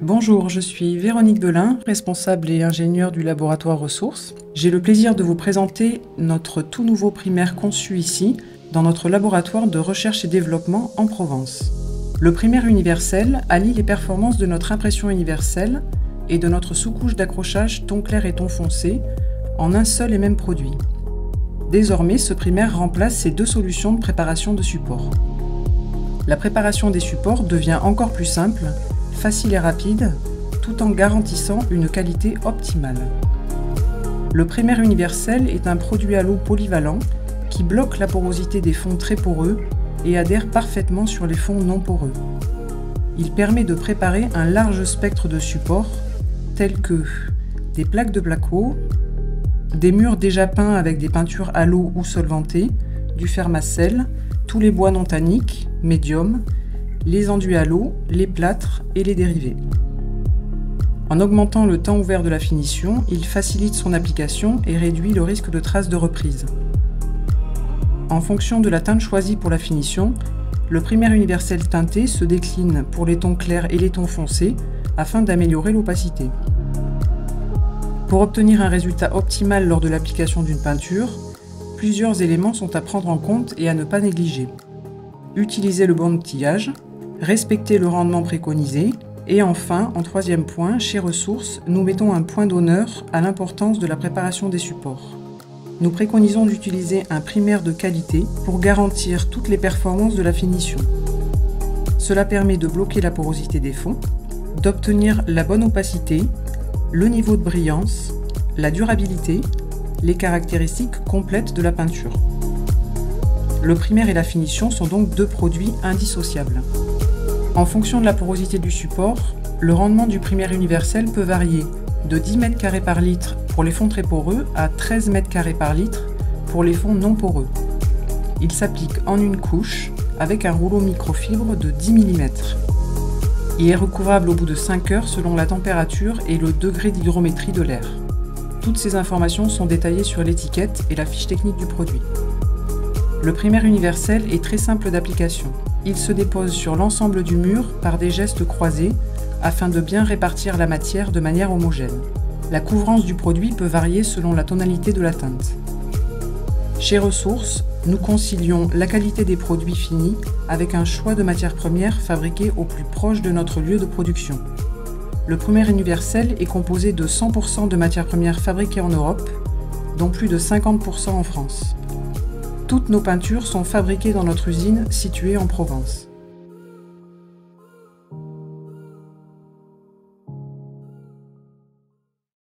Bonjour, je suis Véronique Belin, responsable et ingénieure du laboratoire ressources. J'ai le plaisir de vous présenter notre tout nouveau primaire conçu ici, dans notre laboratoire de recherche et développement en Provence. Le primaire universel allie les performances de notre impression universelle et de notre sous-couche d'accrochage ton clair et ton foncé en un seul et même produit. Désormais, ce primaire remplace ces deux solutions de préparation de support. La préparation des supports devient encore plus simple, facile et rapide, tout en garantissant une qualité optimale. Le primaire universel est un produit à l'eau polyvalent qui bloque la porosité des fonds très poreux et adhère parfaitement sur les fonds non poreux. Il permet de préparer un large spectre de supports tels que des plaques de placo, des murs déjà peints avec des peintures à l'eau ou solvantées, du fermacell, tous les bois non tanniques, médium, les enduits à l'eau, les plâtres et les dérivés. En augmentant le temps ouvert de la finition, il facilite son application et réduit le risque de traces de reprise. En fonction de la teinte choisie pour la finition, le primaire universel teinté se décline pour les tons clairs et les tons foncés afin d'améliorer l'opacité. Pour obtenir un résultat optimal lors de l'application d'une peinture, plusieurs éléments sont à prendre en compte et à ne pas négliger. Utiliser le bon outillage, respecter le rendement préconisé, et enfin, en troisième point, chez Ressources, nous mettons un point d'honneur à l'importance de la préparation des supports. Nous préconisons d'utiliser un primaire de qualité pour garantir toutes les performances de la finition. Cela permet de bloquer la porosité des fonds, d'obtenir la bonne opacité, le niveau de brillance, la durabilité, les caractéristiques complètes de la peinture. Le primaire et la finition sont donc deux produits indissociables. En fonction de la porosité du support, le rendement du primaire universel peut varier de 10 m² par litre pour les fonds très poreux à 13 m² par litre pour les fonds non poreux. Il s'applique en une couche avec un rouleau microfibre de 10 mm. Il est recouvrable au bout de 5 heures selon la température et le degré d'hygrométrie de l'air. Toutes ces informations sont détaillées sur l'étiquette et la fiche technique du produit. Le primaire universel est très simple d'application. Il se dépose sur l'ensemble du mur par des gestes croisés afin de bien répartir la matière de manière homogène. La couvrance du produit peut varier selon la tonalité de la teinte. Chez Ressources, nous concilions la qualité des produits finis avec un choix de matières premières fabriquées au plus proche de notre lieu de production. Le primaire universel est composé de 100% de matières premières fabriquées en Europe, dont plus de 50% en France. Toutes nos peintures sont fabriquées dans notre usine située en Provence.